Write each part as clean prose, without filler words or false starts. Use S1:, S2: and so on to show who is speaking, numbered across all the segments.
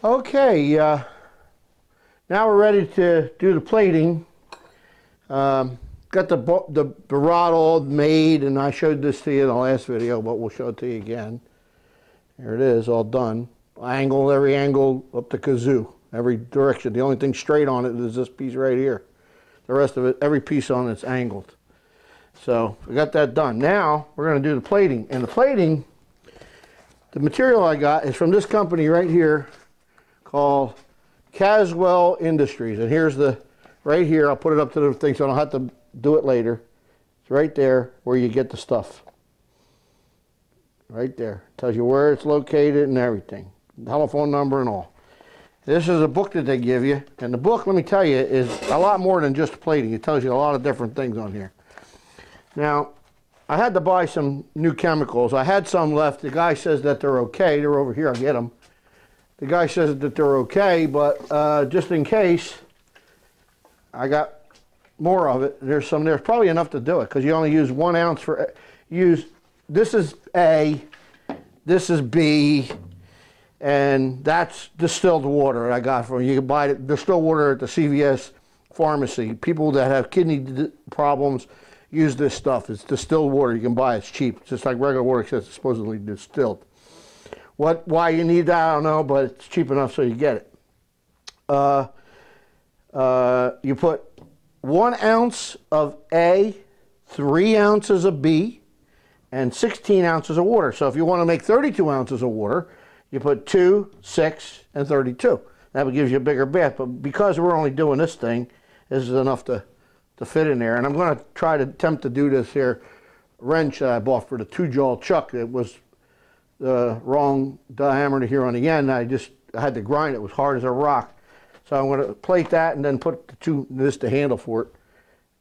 S1: Okay, now we're ready to do the plating. Got the rod all made, and I showed this to you in the last video, but we'll show it to you again. There it is, all done. Every angle up the kazoo, every direction. The only thing straight on it is this piece right here. The rest of it, every piece on it's angled. So we got that done. Now we're going to do the plating. And the plating, the material I got is from this company right here called Caswell Industries. And here's the, right here, I'll put it up to the thing so I don't have to do it later. It's right there where you get the stuff. Right there. Tells you where it's located and everything. Telephone number and all. This is a book that they give you. And the book, let me tell you, is a lot more than just plating. It tells you a lot of different things on here. Now, I had to buy some new chemicals. I had some left. The guy says that they're okay. They're over here. I'll get them. The guy says that they're okay, but just in case, I got more of it. There's probably enough to do it because you only use 1 ounce for this is A, this is B, and that's distilled water I got from you. Can buy it distilled water at the CVS pharmacy. People that have kidney problems use this stuff. It's distilled water. You can buy it. It's cheap. It's just like regular water except it's supposedly distilled. Why you need that, I don't know, but it's cheap enough so you get it. You put 1 ounce of A, 3 ounces of B, and 16 ounces of water. So if you want to make 32 ounces of water, you put 2, 6, and 32. That gives you a bigger bath. But because we're only doing this thing, this is enough to fit in there. And I'm going to try to attempt to do this here wrench that I bought for the 2-jaw chuck. It was the wrong diameter here on the end. I had to grind it. It was hard as a rock. So I'm going to plate that and then put this the handle for it.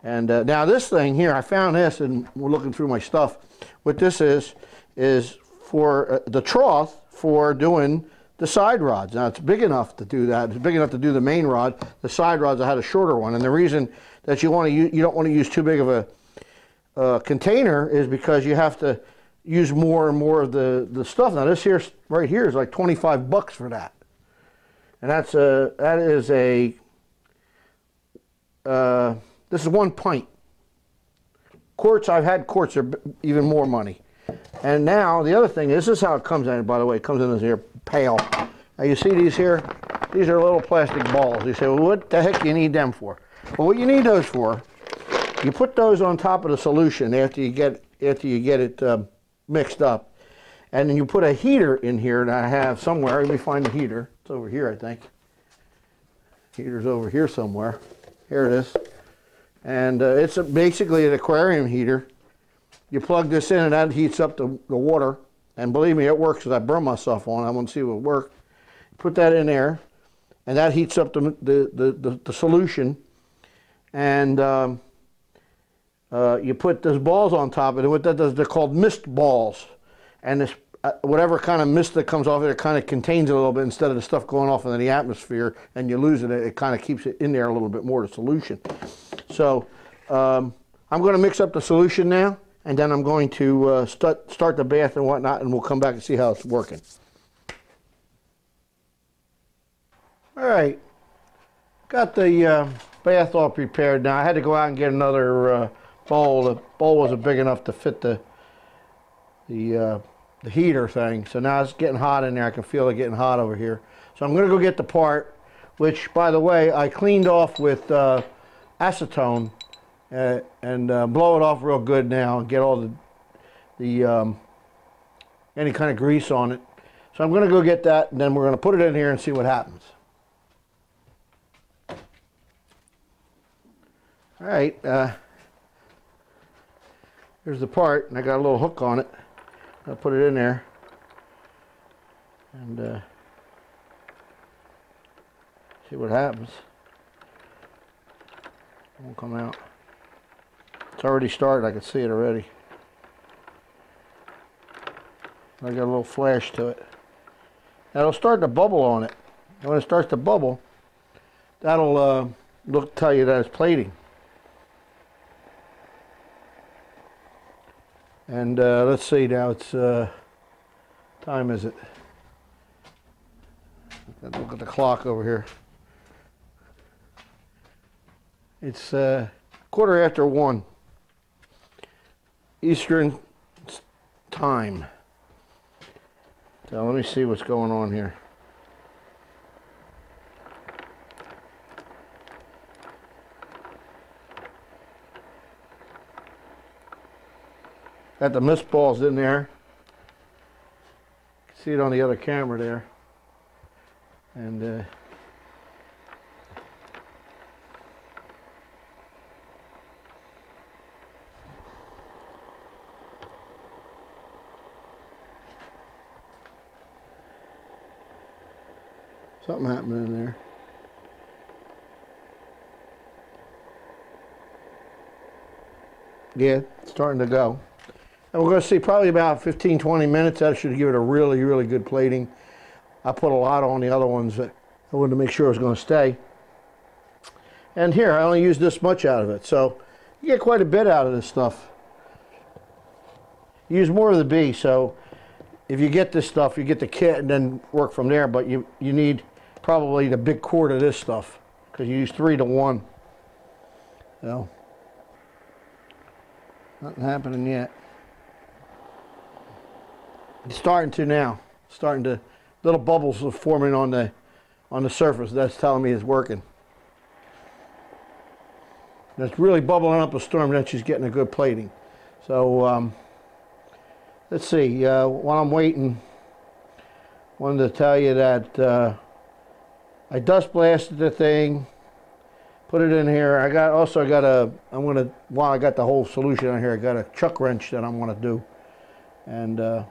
S1: And now this thing here, I found this and we're looking through my stuff. What this is for the trough for doing the side rods. Now it's big enough to do that. It's big enough to do the main rod. The side rods, I had a shorter one. And the reason that you don't want to use too big of a container is because you have to use more and more of the stuff. Now this here, right here, is like 25 bucks for that. And this is 1 pint. Quarts, I've had quarts are even more money. And now the other thing, this is how it comes in, by the way. It comes in this here pail. Now you see these here? These are little plastic balls. You say, well, what the heck do you need them for? Well, what you need those for, you put those on top of the solution after you get it mixed up. And then you put a heater in here that I have somewhere. Let me find the heater. It's over here, I think. Heater's over here somewhere. Here it is. And it's basically an aquarium heater. You plug this in and that heats up the water. And believe me, it works because I burned myself on it. I want to see if it will work. Put that in there. And that heats up the solution. And you put those balls on top of it. And what that does, they're called mist balls. And this whatever kind of mist that comes off it kind of contains it a little bit instead of the stuff going off into the atmosphere and you lose it. It kind of keeps it in there a little bit more, the solution. So I'm going to mix up the solution now, and then I'm going to start the bath and whatnot, and we'll come back and see how it's working. All right, got the bath all prepared now. I had to go out and get another bowl. The bowl wasn't big enough to fit the heater thing. So now it's getting hot in there. I can feel it getting hot over here. So I'm going to go get the part, which, by the way, I cleaned off with acetone and blow it off real good now and get all the any kind of grease on it. So I'm going to go get that, and then we're going to put it in here and see what happens. All right, here's the part, and I got a little hook on it. I'll put it in there, and see what happens. It won't come out. It's already started. I can see it already. I got a little flash to it. Now it'll start to bubble on it. And when it starts to bubble, that'll tell you that it's plating. And let's see now, it's, time is it? Look at the clock over here. It's 1:15 Eastern time. So let me see what's going on here. Got the mist balls in there. You can see it on the other camera there. And something happening in there. Yeah, it's starting to go. And we're going to see probably about 15-20 minutes. That should give it a really, really good plating. I put a lot on the other ones. I wanted to make sure it was going to stay. And here, I only used this much out of it. So you get quite a bit out of this stuff. Use more of the B. So if you get this stuff, you get the kit and then work from there. But you need probably the big quart of this stuff because you use 3 to 1. So nothing happening yet. It's starting to now. Starting to, little bubbles are forming on the surface. That's telling me it's working. And it's really bubbling up a storm. Then she's getting a good plating. So let's see. While I'm waiting, I wanted to tell you that I dust blasted the thing. Put it in here. I got while I got the whole solution on here, I got a chuck wrench that I'm gonna do, and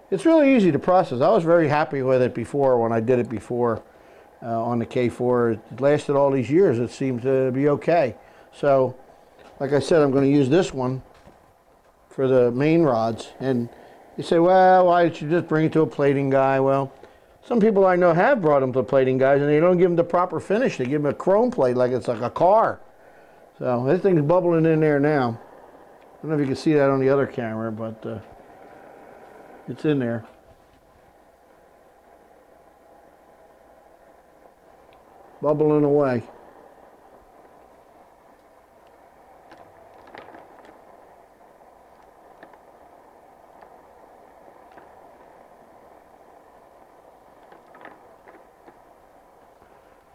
S1: it's really easy to process. I was very happy with it before when I did it before on the K4. It lasted all these years. It seemed to be okay. So, like I said, I'm going to use this one for the main rods. And you say, well, why did you just bring it to a plating guy? Well, some people I know have brought them to plating guys, and they don't give them the proper finish. They give them a chrome plate like it's like a car. So this thing's bubbling in there now. I don't know if you can see that on the other camera, but it's in there. Bubbling away.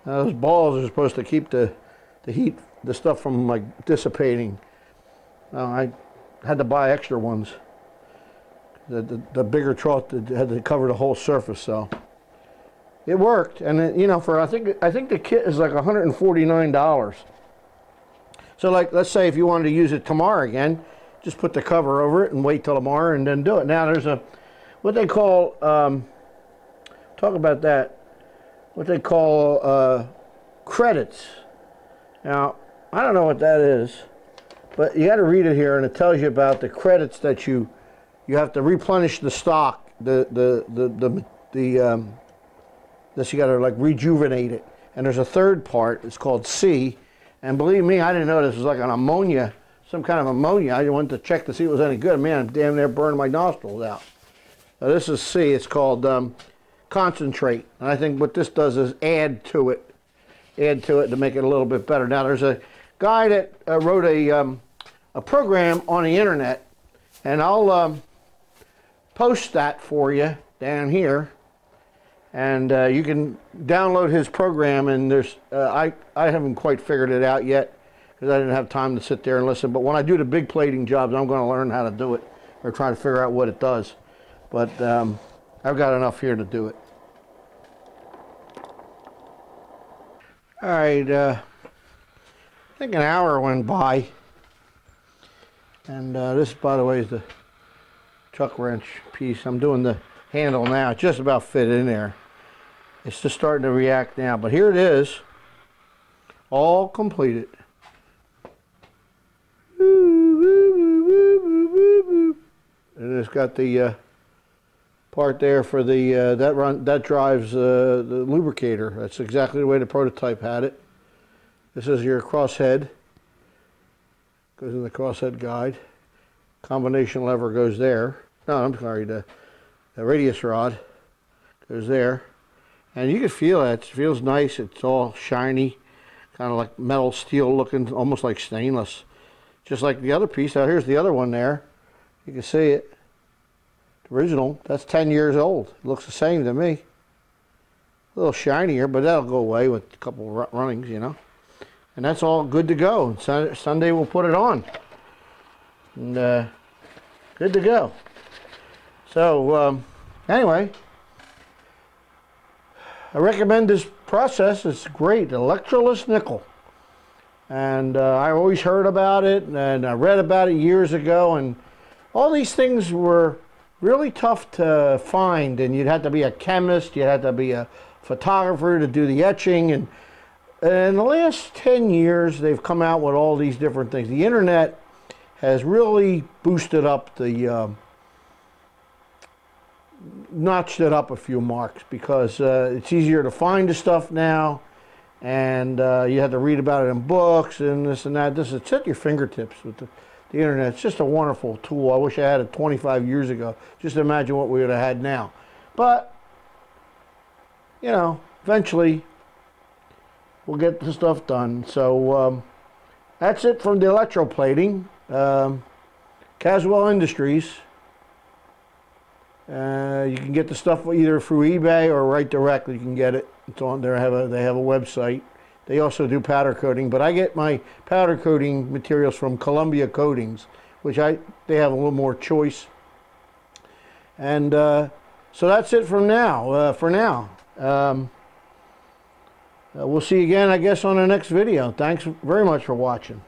S1: Now those balls are supposed to keep the heat, the stuff from like dissipating. I had to buy extra ones. The bigger trough had to cover the whole surface, so it worked. And it, you know, for I think the kit is like $149. So like, let's say if you wanted to use it tomorrow again, just put the cover over it and wait till tomorrow and then do it. Now there's what they call talk about that. What they call credits. Now I don't know what that is, but you got to read it here, and it tells you about the credits that you have to replenish the stock, this you got to like rejuvenate it. And there's a third part, it's called C, and believe me, I didn't know this was like an ammonia, some kind of ammonia. I went to check to see if it was any good. Man, I'm damn near burned my nostrils out. Now this is C, it's called concentrate. And I think what this does is add to it to make it a little bit better. Now there's a guy that wrote a program on the internet, and I'll post that for you down here, and you can download his program. And there's I haven't quite figured it out yet because I didn't have time to sit there and listen, but when I do the big plating jobs, I'm going to learn how to do it or try to figure out what it does. But I've got enough here to do it. All right, I think an hour went by, and this, by the way, is the chuck wrench piece. I'm doing the handle now. It just about fit in there. It's just starting to react now, but here it is, all completed. And it's got the part there for the that drives the lubricator. That's exactly the way the prototype had it. This is your crosshead. Goes in the crosshead guide. Combination lever goes there. No, I'm sorry. The radius rod goes there, And you can feel it. It feels nice. It's all shiny, kind of like metal steel looking, almost like stainless. Just like the other piece. Now here's the other one there. You can see it. The original. That's 10 years old. It looks the same to me. A little shinier, but that'll go away with a couple of runnings, you know. And that's all good to go. Sunday we'll put it on. And good to go. So anyway, I recommend this process. It's great. Electroless nickel. And I always heard about it, and I read about it years ago, and all these things were really tough to find, and you'd have to be a chemist, you'd have to be a photographer to do the etching, and in the last 10 years they've come out with all these different things. The internet has really boosted up the notched it up a few marks, because it's easier to find the stuff now, and you have to read about it in books and this and that. It's at your fingertips with the internet. It's just a wonderful tool. I wish I had it 25 years ago. Just imagine what we would have had now. But you know, eventually we'll get the stuff done. So that's it from the electroplating. Caswell Industries. You can get the stuff either through eBay or right directly. You can get it. It's on there. They have a website. They also do powder coating, but I get my powder coating materials from Columbia Coatings, which they have a little more choice. And so that's it from now. For now. We'll see you again, I guess, on the next video. Thanks very much for watching.